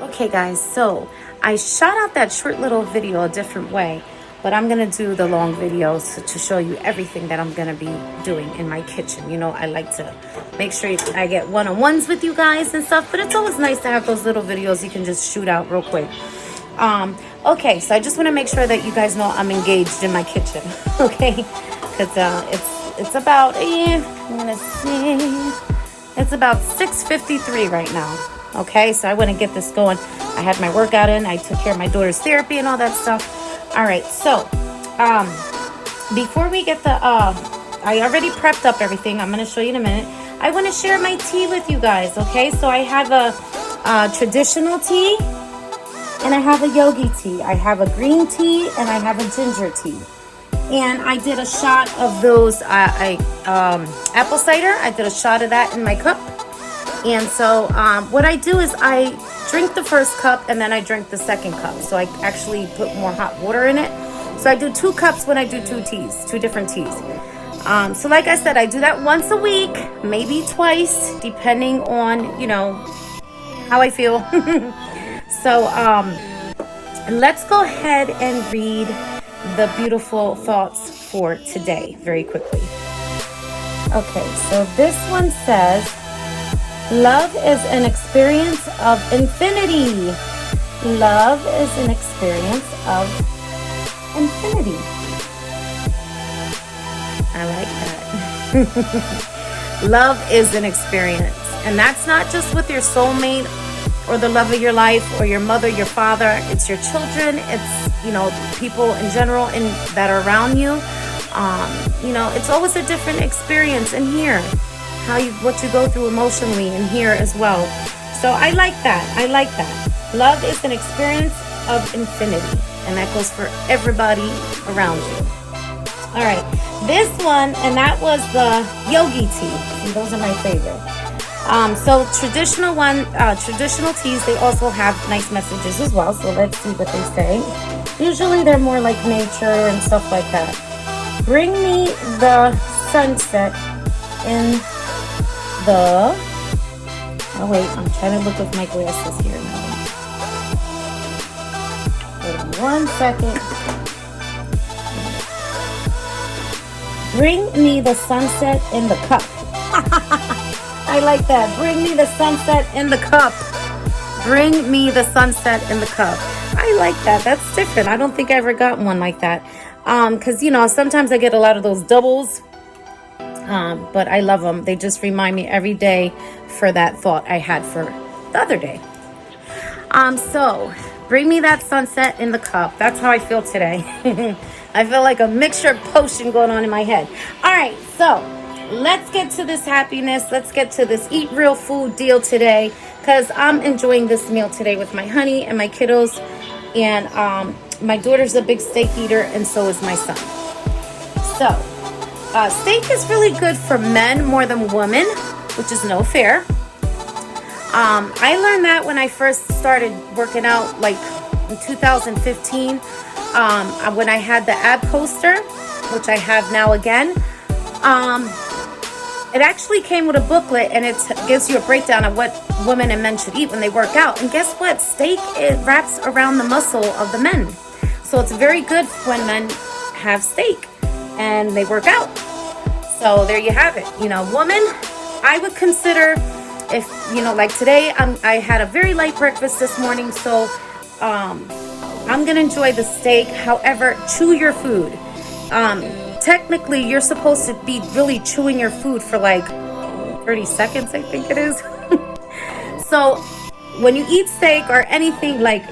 Okay guys, so I shot out that short little video a different way, but I'm gonna do the long videos to show you everything that I'm gonna be doing in my kitchen. You know, I like to make sure I get one-on-ones with you guys and stuff, but it's always nice to have those little videos you can just shoot out real quick. Okay, so I just want to make sure that you guys know I'm engaged in my kitchen. Okay, because it's about I'm gonna see, it's about 6:53 right now. Okay, so I want to get this going. I had my workout in, I took care of my daughter's therapy and all that stuff. All right, so before we get I already prepped up everything. I'm going to show you in a minute. I want to share my tea with you guys. Okay, so I have a traditional tea and I have a yogi tea. I have a green tea and I have a ginger tea. And I did a shot of those apple cider. I did a shot of that in my cup. And so what I do is I drink the first cup and then I drink the second cup. So I actually put more hot water in it. So I do 2 cups when I do 2 different teas. So like I said, I do that once a week, maybe twice, depending on, you know, how I feel. So let's go ahead and read the beautiful thoughts for today very quickly. Okay, so this one says, love is an experience of infinity. Love is an experience of infinity. I like that. Love is an experience. And that's not just with your soulmate or the love of your life or your mother, your father. It's your children. It's, you know, people in general that are around you. You know, it's always a different experience in here. What you go through emotionally in here as well. So I like that. I like that. Love is an experience of infinity. And that goes for everybody around you. All right. This one, and that was the yogi tea. And those are my favorite. So traditional teas, they also have nice messages as well. So let's see what they say. Usually they're more like nature and stuff like that. Bring me the sunset in oh wait, I'm trying to look with my glasses here now. Hold on 1 second. Bring me the sunset in the cup. I like that. Bring me the sunset in the cup. Bring me the sunset in the cup. I like that. That's different. I don't think I ever got one like that. Because, you know, sometimes I get a lot of those doubles. But I love them. They just remind me every day for that thought I had for the other day. So bring me that sunset in the cup. That's how I feel today. I feel like a mixture potion going on in my head. All right, so let's get to this happiness. Let's get to this eat real food deal today, because I'm enjoying this meal today with my honey and my kiddos. And my daughter's a big steak eater, and so is my son. So steak is really good for men more than women, which is no fair. I learned that when I first started working out, like in 2015, when I had the ab coaster, which I have now again. It actually came with a booklet, and it gives you a breakdown of what women and men should eat when they work out. And guess what? Steak, it wraps around the muscle of the men. So it's very good when men have steak and they work out. So there you have it. You know, woman, I would consider, if, you know, like today, I had a very light breakfast this morning. So I'm going to enjoy the steak. However, chew your food. Technically, you're supposed to be really chewing your food for like 30 seconds, I think it is. So when you eat steak or anything like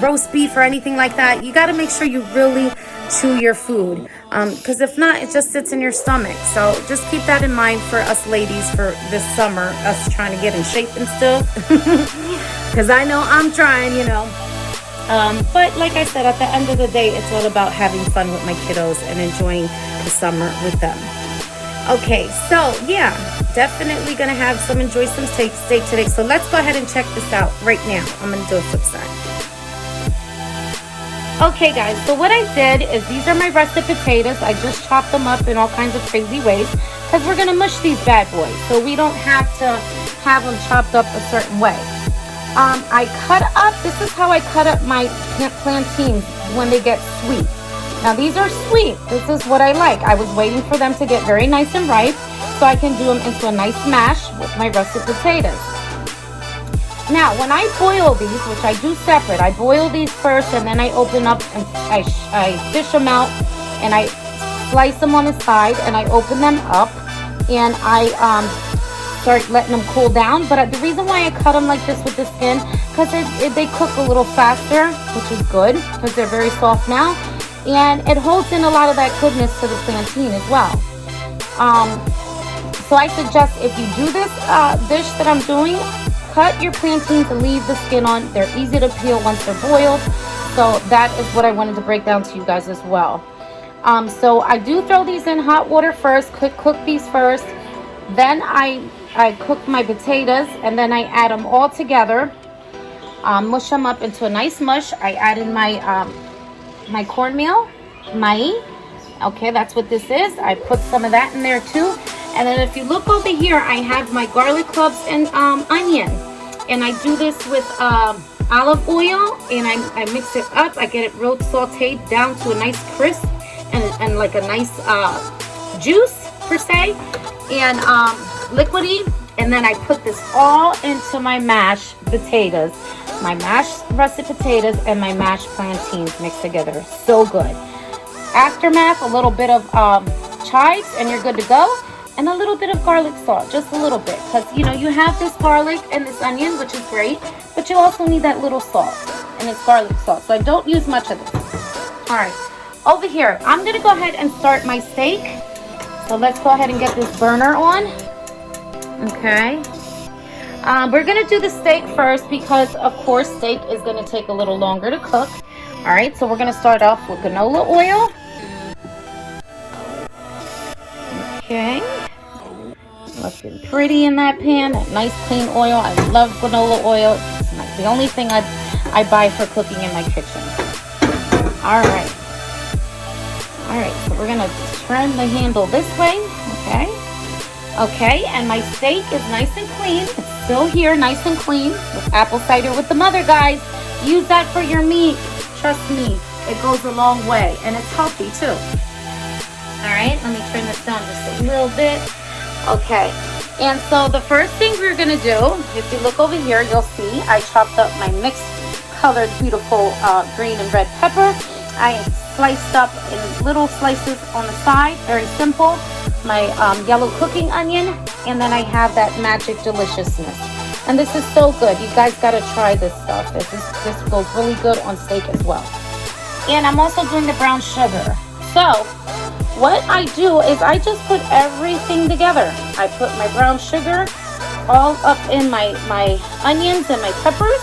roast beef or anything like that, you got to make sure you really chew your food, because if not, it just sits in your stomach. So just keep that in mind for us ladies for this summer, us trying to get in shape and stuff, because I know I'm trying, you know. But like I said, at the end of the day, it's all about having fun with my kiddos and enjoying the summer with them. Okay, so yeah, definitely gonna enjoy some steak today. So let's go ahead and check this out right now. I'm gonna do a flip side. Okay guys, so what I did is, these are my russet potatoes. I just chopped them up in all kinds of crazy ways, because we're gonna mush these bad boys, so we don't have to have them chopped up a certain way. I cut up, this is how I cut up my plantains when they get sweet. Now these are sweet. This is what I like. I was waiting for them to get very nice and ripe so I can do them into a nice mash with my russet potatoes. Now when I boil these, which I do separate, I boil these first and then I open up and I fish them out and I slice them on the side and I open them up and I start letting them cool down. But the reason why I cut them like this with the skin, because they cook a little faster, which is good because they're very soft now, and it holds in a lot of that goodness to the plantain as well. So I suggest if you do this dish that I'm doing, cut your plantains and leave the skin on. They're easy to peel once they're boiled. So that is what I wanted to break down to you guys as well. So I do throw these in hot water first, cook these first. Then I cook my potatoes and then I add them all together. Mush them up into a nice mush. I add in my cornmeal, maíz. Okay, that's what this is. I put some of that in there too. And then if you look over here, I have my garlic cloves and onion. And I do this with olive oil and I mix it up. I get it real sauteed down to a nice crisp and like a nice juice per se. And liquidy. And then I put this all into my mashed potatoes. My mashed russet potatoes and my mashed plantains mixed together. So good. Aftermath, a little bit of chives and you're good to go. And a little bit of garlic salt, just a little bit. Because, you know, you have this garlic and this onion, which is great. But you also need that little salt. And it's garlic salt. So I don't use much of this. All right. Over here, I'm going to go ahead and start my steak. So let's go ahead and get this burner on. Okay. We're going to do the steak first because, of course, steak is going to take a little longer to cook. All right. So we're going to start off with canola oil. Okay. Looking pretty in that pan. That nice clean oil. I love canola oil. It's the only thing I buy for cooking in my kitchen. All right. All right. So we're going to turn the handle this way. Okay. Okay. And my steak is nice and clean. It's still here, nice and clean. With apple cider with the mother, guys. Use that for your meat. Trust me. It goes a long way. And it's healthy too. All right. Let me turn this down just a little bit. Okay, and so the first thing we're going to do, if you look over here, you'll see I chopped up my mixed colored beautiful green and red pepper. I sliced up in little slices on the side, very simple. My yellow cooking onion, and then I have that magic deliciousness. And this is so good. You guys got to try this stuff. This goes really good on steak as well. And I'm also doing the brown sugar. So what I do is I just put everything together. I put my brown sugar all up in my onions and my peppers.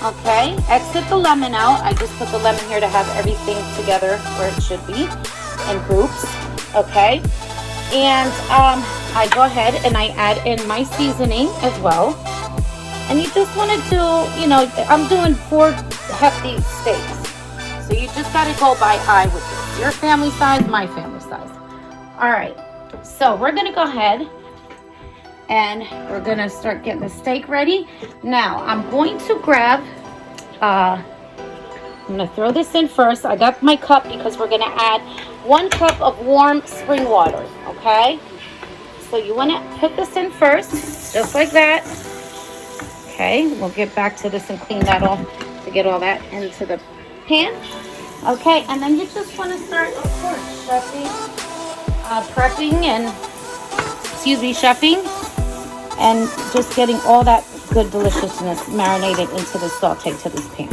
Okay, exit the lemon out. I just put the lemon here to have everything together where it should be in groups. Okay, and I go ahead and I add in my seasoning as well. And you just want to do, you know, I'm doing 4 hefty steaks. So you just got to go by eye with this. Your family size, my family size. All right. So we're going to go ahead and we're going to start getting the steak ready. Now, I'm going to grab, I'm going to throw this in first. I got my cup because we're going to add 1 cup of warm spring water. Okay. So you want to put this in first, just like that. Okay. We'll get back to this and clean that off to get all that into the pan. Okay, and then you just want to start, of course, chefing and just getting all that good deliciousness marinated into the saute to this pan.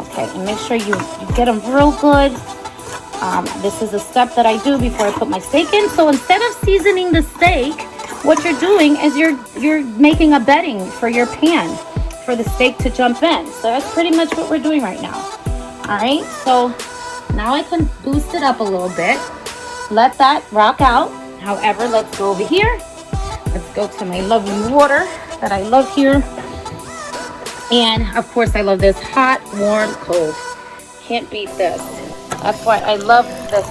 Okay, and make sure you get them real good. This is a step that I do before I put my steak in. So instead of seasoning the steak, what you're doing is you're making a bedding for your pan for the steak to jump in. So that's pretty much what we're doing right now. All right, so now I can boost it up a little bit. Let that rock out. However, let's go over here. Let's go to my lovely water that I love here. And of course, I love this hot, warm, cold. Can't beat this. That's why I love this.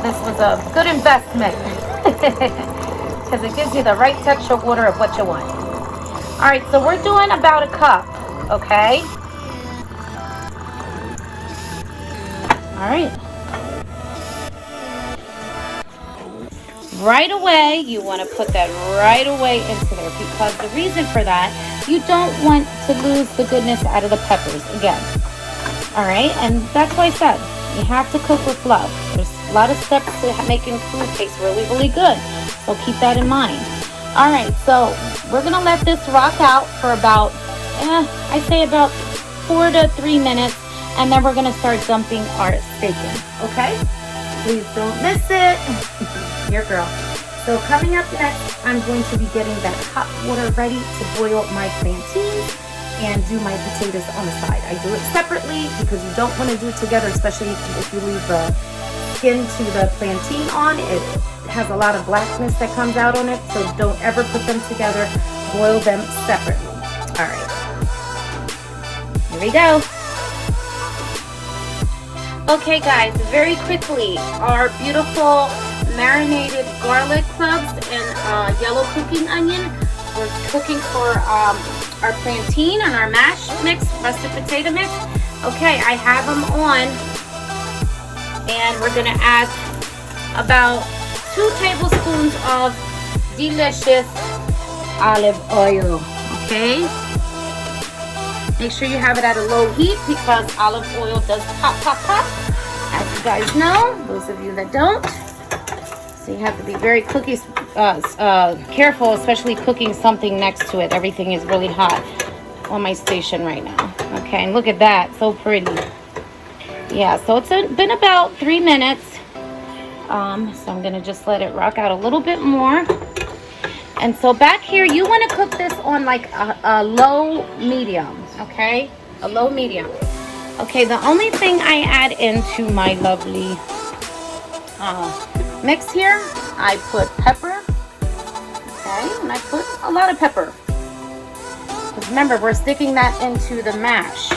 This was a good investment because it gives you the right texture water of what you want. All right, so we're doing about a cup, okay? All right. Right away, you want to put that right away into there, because the reason for that, you don't want to lose the goodness out of the peppers again. All right, and that's why I said you have to cook with love. There's a lot of steps to making food taste really, really good, so keep that in mind. All right, so we're gonna let this rock out for about, I'd say about 4 to 3 minutes, and then we're gonna start dumping our steak in. Okay? Please don't miss it. Your girl. So coming up next, I'm going to be getting that hot water ready to boil my plantains and do my potatoes on the side. I do it separately because you don't want to do it together, especially if you leave the skin to the plantain on. It has a lot of blackness that comes out on it, so don't ever put them together. Boil them separately. All right. Here we go. Okay guys, very quickly, our beautiful marinated garlic cloves and yellow cooking onion. We're cooking for our plantain and our mash mix, russet potato mix. Okay, I have them on, and we're gonna add about 2 tablespoons of delicious olive oil. Okay, make sure you have it at a low heat because olive oil does pop, pop, pop, as you guys know, those of you that don't. So you have to be very careful, especially cooking something next to it. Everything is really hot on my station right now. Okay, and look at that, so pretty. Yeah, so it's been about 3 minutes. So I'm gonna just let it rock out a little bit more. And so back here, you want to cook this on like a low medium, okay? A low medium. Okay, the only thing I add into my lovely mix here, I put pepper, okay? And I put a lot of pepper. Because remember, we're sticking that into the mash.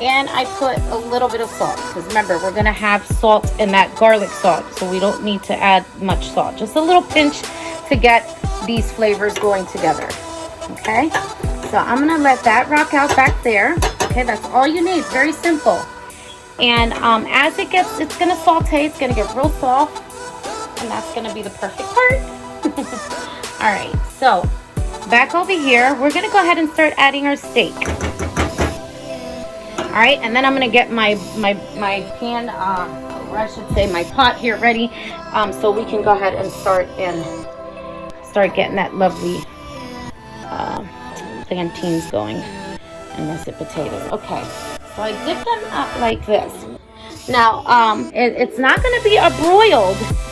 And I put a little bit of salt, because remember, we're gonna have salt in that garlic salt, so we don't need to add much salt. Just a little pinch to get these flavors going together. Okay, so I'm gonna let that rock out back there. Okay, that's all you need. Very simple. And as it's gonna saute. It's gonna get real soft, and that's gonna be the perfect part. All right, so back over here, we're gonna go ahead and start adding our steak. All right, and then I'm gonna get my pan, or I should say my pot here ready, so we can go ahead and start getting that lovely plantains going and russet potatoes. Okay, so I dip them up like this. Now, it's not going to be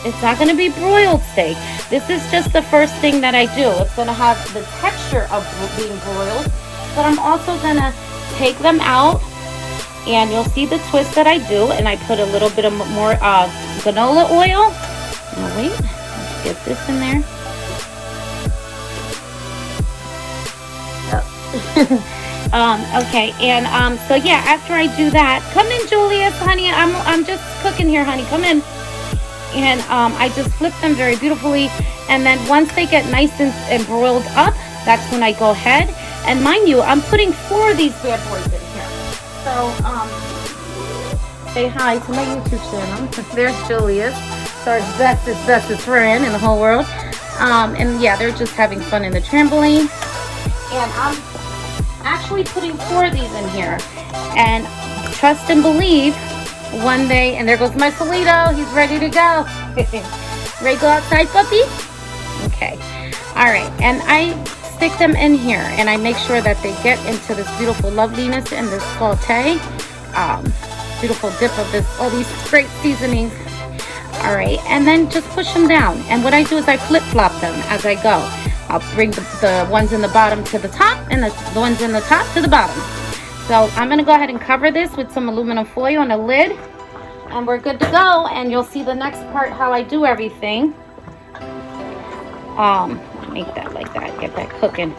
it's not going to be broiled steak. This is just the first thing that I do. It's going to have the texture of being broiled, but I'm also going to take them out, and you'll see the twist that I do, and I put a little bit of more canola oil. Now wait, let's get this in there. Okay, and so yeah, after I do that, come in, Julius, honey. I'm just cooking here, honey. Come in. And I just flip them very beautifully, and then once they get nice and broiled up, that's when I go ahead. And mind you, I'm putting 4 of these bad boys in here. So say hi to my YouTube channel. There's Julius, our bestest friend in the whole world. And yeah, they're just having fun in the trampoline. And I'm actually putting 4 of these in here, and trust and believe, one day, and there goes my Solito, he's ready to go. Ready to go outside, puppy? Okay, all right, and I stick them in here, and I make sure that they get into this beautiful loveliness and this saute, beautiful dip of all these great seasonings. All right, and then just push them down, and what I do is I flip-flop them as I go. I'll bring the ones in the bottom to the top, and the ones in the top to the bottom. So I'm going to go ahead and cover this with some aluminum foil and a lid, and we're good to go. And you'll see the next part how I do everything. Make that like that, get that cooking.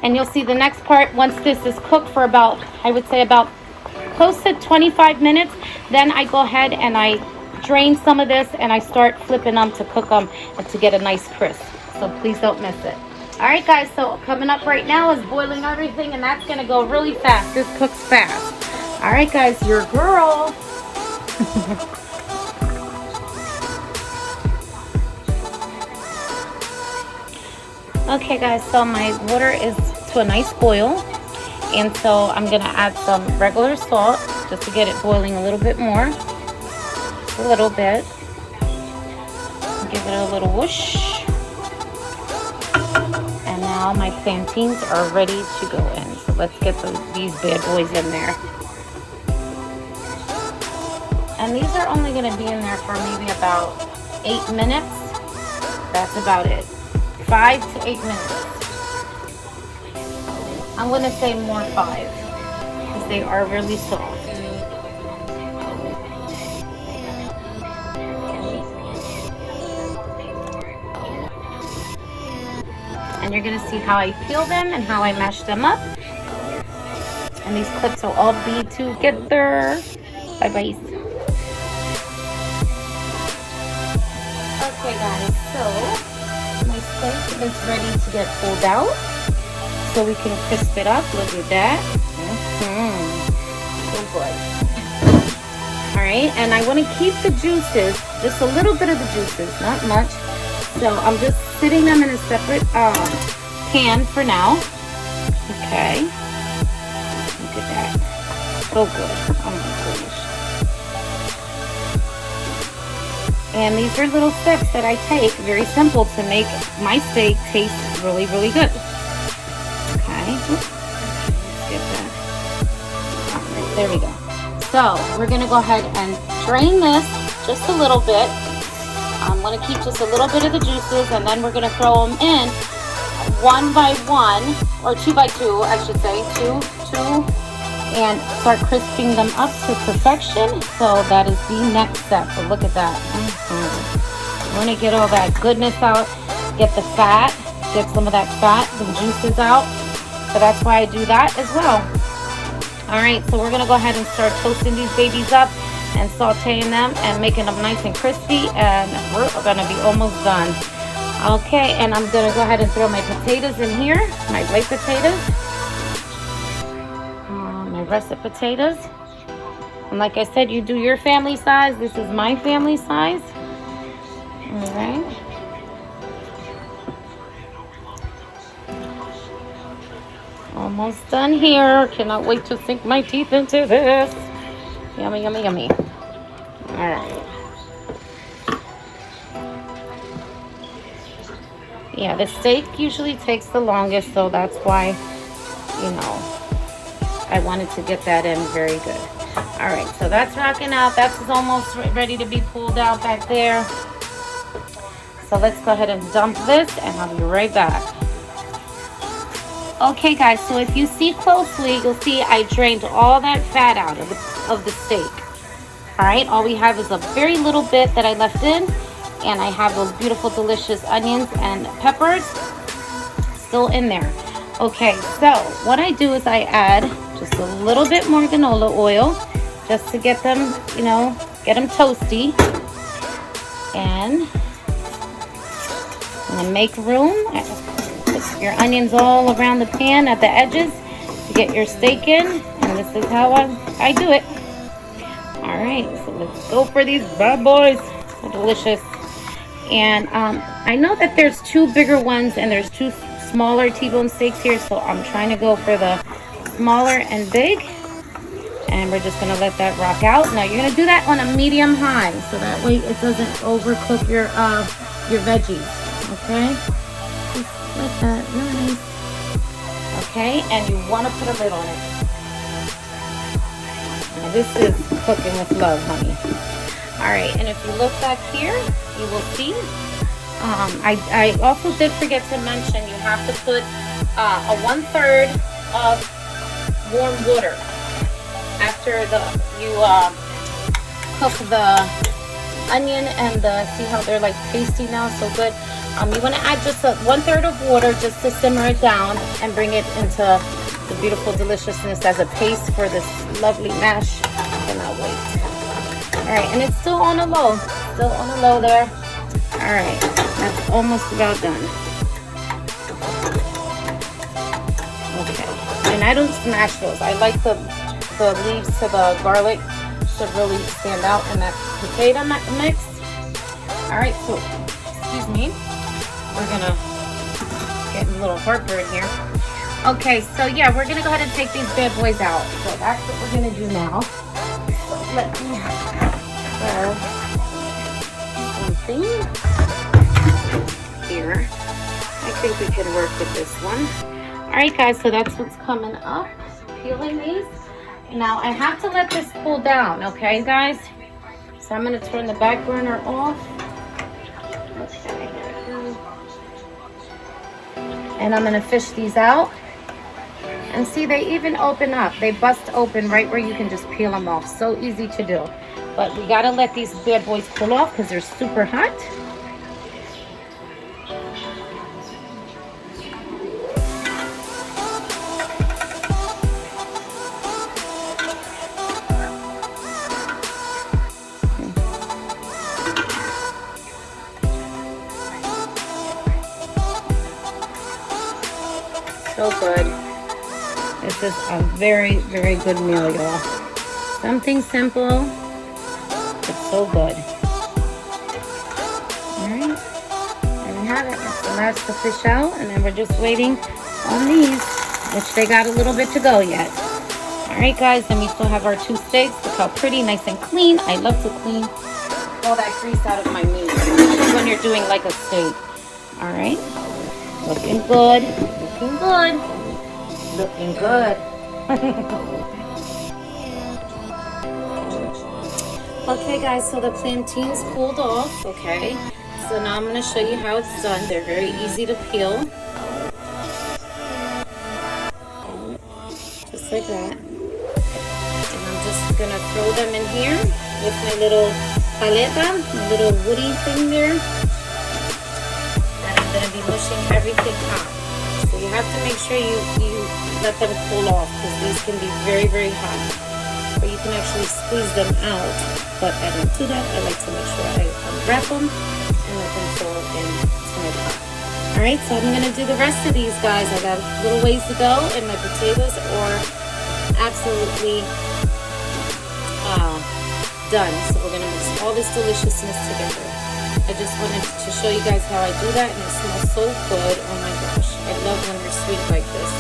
And you'll see the next part once this is cooked for about, I would say about close to 25 minutes. Then I go ahead and I drain some of this, and I start flipping them to cook them and to get a nice crisp. So please don't miss it. All right, guys, so coming up right now is boiling everything, and that's going to go really fast. This cooks fast. All right, guys, your girl. Okay, guys, so my water is to a nice boil, and so I'm going to add some regular salt just to get it boiling a little bit more. Just a little bit. Give it a little whoosh. And now my plantains are ready to go in. So let's get these bad boys in there. And these are only going to be in there for maybe about 8 minutes. That's about it. 5 to 8 minutes. I'm going to say more 5 because they are really soft. And you're going to see how I peel them and how I mash them up. And these clips will all be together. Bye-bye. Okay, guys, so my steak is ready to get pulled out. So we can crisp it up. Look at that. So good. Alright, and I want to keep the juices, just a little bit of the juices, not much. So I'm just sitting them in a separate pan for now. Okay. Look at that. So good. Oh my goodness. And these are little steps that I take, very simple, to make my steak taste really, really good. Okay. Let's get that. All right, there we go. So we're going to go ahead and drain this just a little bit. I'm going to keep just a little bit of the juices, and then we're going to throw them in 1 by 1, or 2 by 2, I should say, 2, and start crisping them up to perfection. So that is the next step. But look at that. I want to get all that goodness out, get the fat, get some of that fat, the juices out. So that's why I do that as well. All right, so we're going to go ahead and start toasting these babies up and sauteing them and making them nice and crispy, and we're going to be almost done. Okay, and I'm going to go ahead and throw my potatoes in here, my white potatoes, my russet potatoes. And like I said, you do your family size. This is my family size. All right. Almost done here. Cannot wait to sink my teeth into this. Yummy, yummy, yummy. All right. Yeah, the steak usually takes the longest, so that's why, you know, I wanted to get that in very good. All right, so that's rocking out. That's almost ready to be pulled out back there. So let's go ahead and dump this, and I'll be right back. Okay, guys, so if you see closely, you'll see I drained all that fat out of the steak. All right, all we have is a very little bit that I left in, and I have those beautiful, delicious onions and peppers still in there. Okay, so what I do is I add just a little bit more canola oil just to get them, you know, get them toasty. And I'm gonna make room. Put your onions all around the pan at the edges to get your steak in, and this is how I do it. All right, so let's go for these bad boys. So delicious. And I know that there's 2 bigger ones and there's 2 smaller T-bone steaks here, so I'm trying to go for the smaller and big. And we're just gonna let that rock out. Now you're gonna do that on a medium high, so that way it doesn't overcook your veggies. Okay, just like that, really nice. Okay, and you want to put a lid on it. Now this is cooking with love, honey. All right, and if you look back here, you will see. I also did forget to mention you have to put a 1/3 of warm water after you cook the onion and see how they're like pasty now, so good. You want to add just a 1/3 of water just to simmer it down and bring it into the beautiful deliciousness as a paste for this lovely mash. I cannot wait. All right, and it's still on a low there. All right, that's almost about done. and I don't smash those. I like the leaves to the garlic to really stand out in that potato mix. All right, so excuse me, we're gonna get a little heartburn here. Okay, so yeah, we're gonna go ahead and take these bad boys out. So that's what we're gonna do now. So let me grab something here. I think we can work with this one. All right, guys, so that's what's coming up. Peeling these. Now I have to let this cool down, okay, guys? So I'm gonna turn the back burner off. Okay. And I'm gonna fish these out. And see, they even open up. They bust open right where you can just peel them off. So easy to do. But we gotta let these bad boys cool off because they're super hot. So good. This is a very, very good meal, y'all. Something simple, but so good. Alright, there we have it. So that's the fish out, and then we're just waiting on these, which they got a little bit to go yet. Alright, guys, then we still have our 2 steaks. Look how pretty, nice and clean. I love to clean all that grease out of my meat, especially when you're doing like a steak. Alright, looking good. Looking good. Looking good. Okay, guys, so the plantains cooled off, okay? So now I'm going to show you how it's done. They're very easy to peel. Just like that. And I'm just going to throw them in here with my little paleta, my little woody thing there. And I'm going to be mushing everything up. So you have to make sure you let them cool off because these can be very, very hot. Or you can actually squeeze them out. But I don't do that. I like to make sure I unwrap them and let them fall into my pot. Alright, so I'm going to do the rest of these, guys. I got a little ways to go, and my potatoes are absolutely done. So we're going to mix all this deliciousness together. I just wanted to show you guys how I do that, and it smells so good. Oh my gosh, I love when they're sweet like this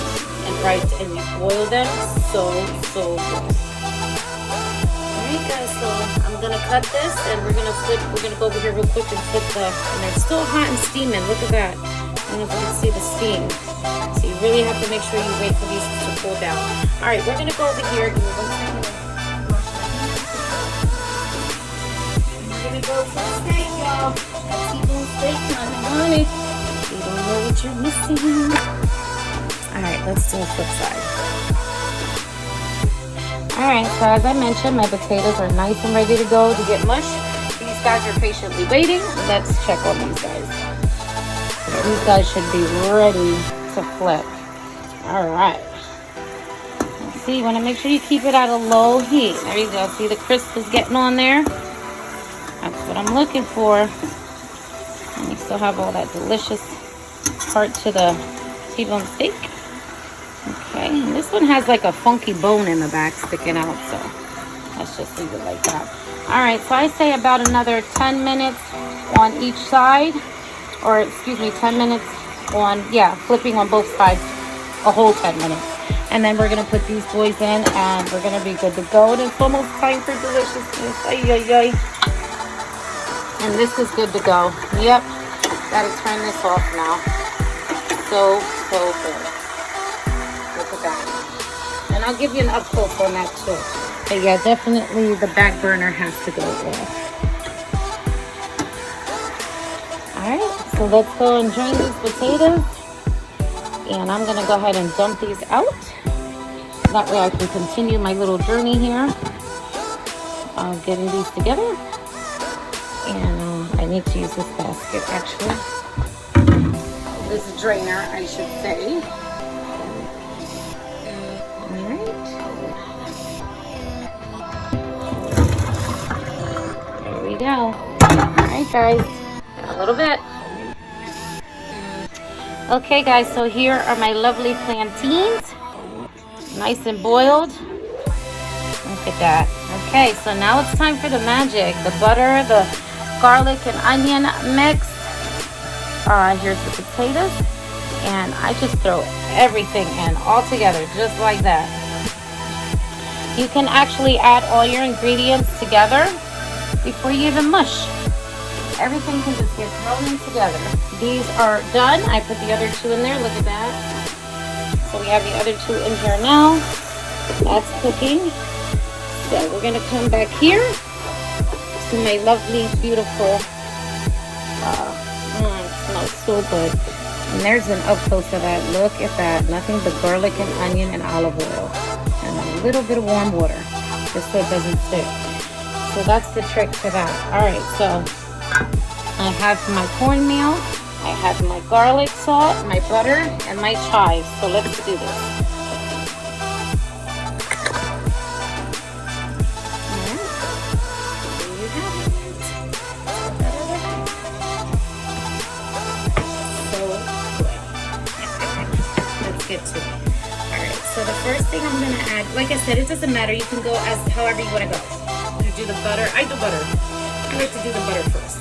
and bright, and you boil them so good. Alright, guys, so I'm gonna cut this, and we're gonna go over here real quick and flip and they're still hot and steaming. Look at that. I don't know if you can see the steam. So you really have to make sure you wait for these to cool down. Alright, we're gonna go over here. Give me 1 second. We're gonna go for the steak, y'all. T-bone steak, honey. You don't know what you're missing. Alright, let's do a flip side. Alright, so as I mentioned, my potatoes are nice and ready to go to get mushed. These guys are patiently waiting. Let's check on these guys. These guys should be ready to flip. Alright. See, you want to make sure you keep it at a low heat. There you go. See, the crisp is getting on there. That's what I'm looking for. And you still have all that delicious part to the T-bone steak. Okay, and this one has like a funky bone in the back sticking out, so let's just leave it like that. Alright, so I say about another 10 minutes on each side, or excuse me, 10 minutes on, yeah, flipping on both sides, a whole 10 minutes. And then we're going to put these boys in, and we're going to be good to go. And it's almost time for deliciousness. Ay, ay, ay. And this is good to go. Yep, gotta turn this off now. So good. And I'll give you an up close on that too. But yeah, definitely the back burner has to go off. Alright, so let's go and drain these potatoes. And I'm going to go ahead and dump these out. That way I can continue my little journey here of getting these together. And I need to use this basket actually. This drainer, I should say. There we go. Alright guys, a little bit. Okay guys, so here are my lovely plantains. Nice and boiled. Look at that. Okay, so now it's time for the magic. The butter, the garlic and onion mix. Here's the potatoes. And I just throw everything in all together, just like that. You can actually add all your ingredients together before you even mush. Everything can just get thrown in together. These are done. I put the other two in there. Look at that. So we have the other two in here now. That's cooking. So we're going to come back here to my lovely, beautiful, it smells so good. And there's an up close of that. Look at that. Nothing but garlic and onion and olive oil. And a little bit of warm water, just so it doesn't stick. So that's the trick to that. All right, so I have my cornmeal, I have my garlic salt, my butter, and my chives. So let's do this. There you have it. So good. Let's get to it. Alright, so the first thing I'm going to add, like I said, it doesn't matter. You can go as however you want to go. You do the butter. I do butter. I like to do the butter first.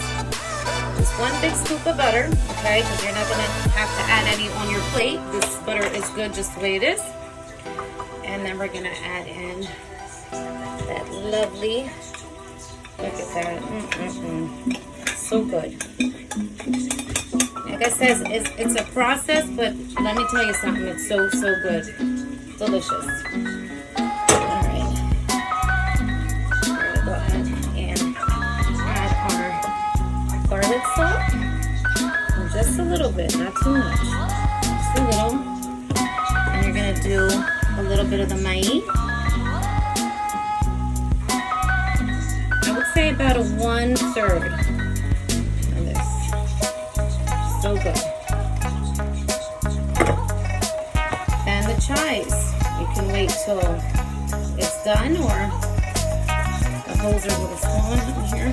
Just one big scoop of butter, okay, because you're not going to have to add any on your plate. This butter is good just the way it is. And then we're going to add in that lovely, look at that, so good. Like I said, it's a process, but let me tell you something, it's so good. Delicious. Alright. We're going to go ahead and add our garlic salt. Just a little bit, not too much. Just a little. And you're going to do a little bit of the maíz. I would say about a 1/3 of this. So good. And the chives. You can wait till it's done, or the holes are a little swollen in here.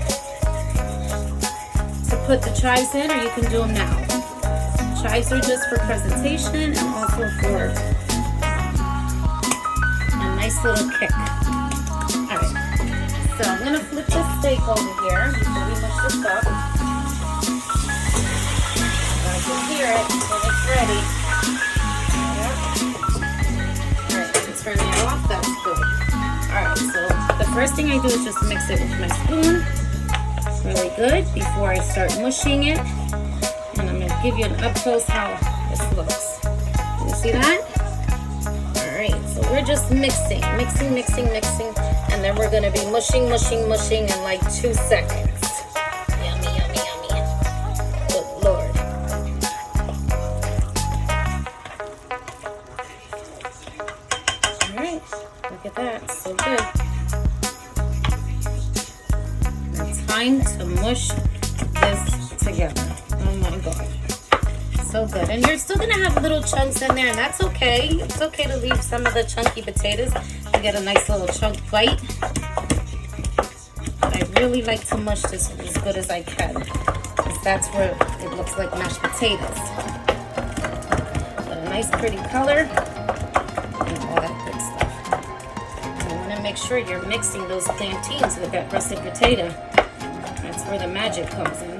To put the chives in, or you can do them now. Chives are just for presentation and also for a nice little kick. Alright, so I'm going to flip this steak over here before we mush this up. I can hear it when it's ready. Yep. Alright, turn that off. That's good. Alright, so the first thing I do is just mix it with my spoon. Really good before I start mushing it. And I'm going to give you an up close how this looks. You see that? Alright, so we're just mixing. And then we're going to be mushing in like 2 seconds. Yummy. Good Lord. Alright, look at that. So good. Time to mush this together. Oh my god, so good. And you're still gonna have little chunks in there, and that's okay. It's okay to leave some of the chunky potatoes to get a nice little chunk bite. But I really like to mush this as good as I can, because that's where it looks like mashed potatoes. But a nice pretty color and all that good stuff. You want to make sure you're mixing those plantains with that russet potato. That's where the magic comes in.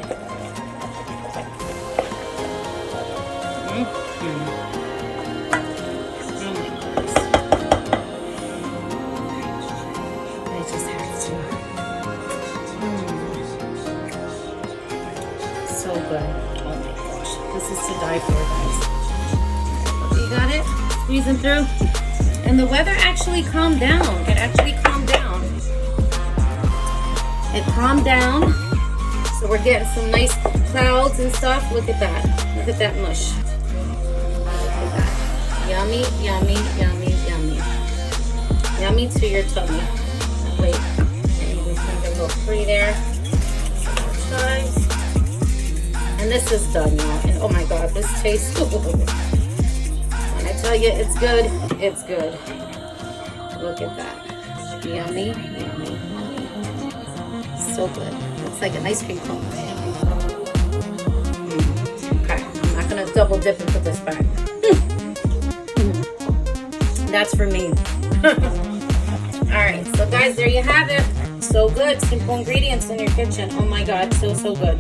Oh my goodness. I just have to. So good. Oh my gosh. This is to die for, guys. You got it? Squeezing through. And the weather actually calmed down. It actually calmed down. It calmed down. So we're getting some nice clouds and stuff. Look at that. Look at that mush. Look at that. Yummy. Yummy to your tummy. Wait. Maybe something a little free there. Some more chives. And this is done, y'all. And oh my god, this tastes so good. When I tell you it's good, it's good. Look at that. Yummy. So good. It's like an ice cream cone. Okay, I'm not gonna double dip and put this back. That's for me. All right, so guys, there you have it. So good. Simple ingredients in your kitchen. Oh my God, so good.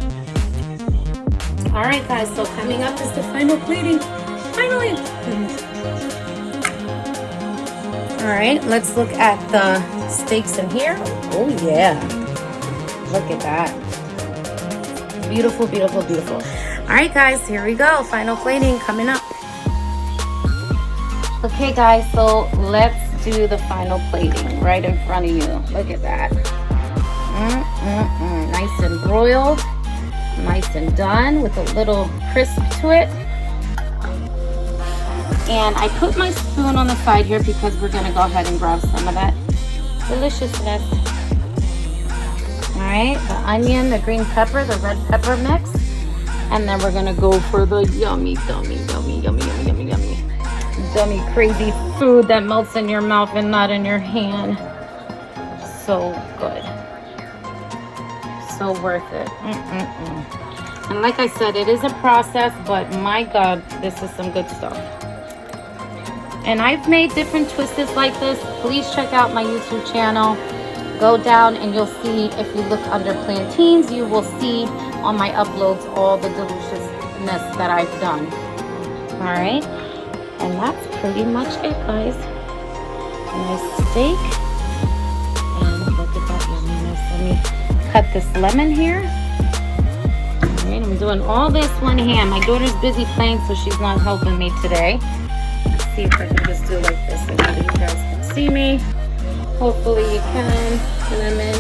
All right, guys, so coming up is the final plating. Finally. All right, let's look at the steaks in here. Oh yeah, look at that. Beautiful, beautiful, beautiful. All right, guys, here we go. Final plating coming up. Okay, guys, so let's do the final plating right in front of you. Look at that. Nice and broiled, nice and done with a little crisp to it. And I put my spoon on the side here because we're gonna go ahead and grab some of that deliciousness. All right, the onion, the green pepper, the red pepper mix. And then we're gonna go for the yummy, crazy food that melts in your mouth and not in your hand. So good. So worth it. And like I said, it is a process, but my God, this is some good stuff. And I've made different twists like this. Please check out my YouTube channel. Go down and you'll see, if you look under plantains, you will see on my uploads all the deliciousness that I've done. All right, and that's pretty much it, guys. Nice steak, and look at that yumminess. Let me cut this lemon here. All right, I'm doing all this one hand. My daughter's busy playing, so she's not helping me today. Let's see if I can just do like this so that you guys can see me. Hopefully you can. Lemon.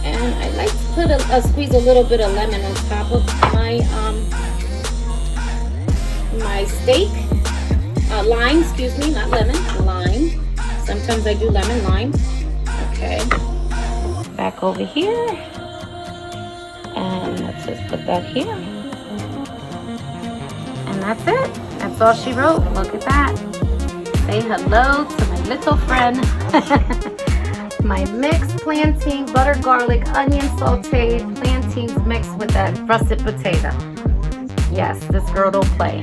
And I like to put squeeze a little bit of lemon on top of my my steak. Lime, excuse me, not lemon, lime. Sometimes I do lemon, lime. Okay. Back over here. And let's just put that here. And that's it. That's all she wrote. Look at that. Say hello to my little friend. My mixed plantain, butter, garlic, onion sauteed, plantains mixed with that russet potato. Yes, this girl don't play.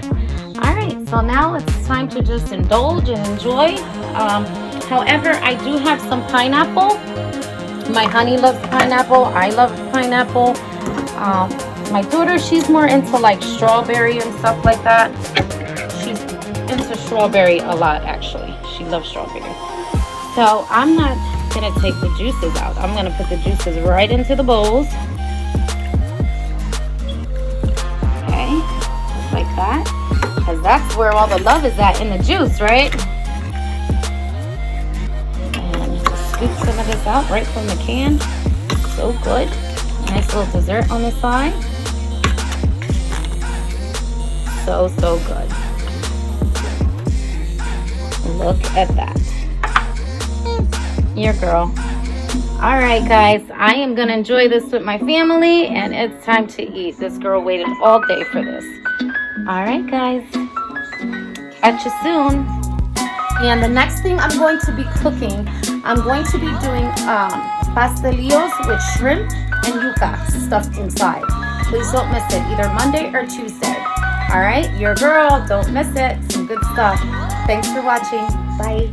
All right, so now it's time to just indulge and enjoy. However, I do have some pineapple. My honey loves pineapple. I love pineapple. My daughter, she's more into like strawberry and stuff like that. She's into strawberry a lot, actually. She loves strawberry. So I'm not gonna take the juices out. I'm gonna put the juices right into the bowls. Okay, just like that. Because that's where all the love is at, in the juice, right? And just scoop some of this out right from the can. So good. Nice little dessert on the side. So good. Look at that. Your girl. All right, guys, I am gonna enjoy this with my family, and it's time to eat. This girl waited all day for this. All right, guys, catch you soon. And the next thing I'm going to be cooking, I'm going to be doing pastelillos with shrimp and yuca stuffed inside. Please don't miss it, either Monday or Tuesday. All right, your girl, don't miss it. Some good stuff. Thanks for watching. Bye.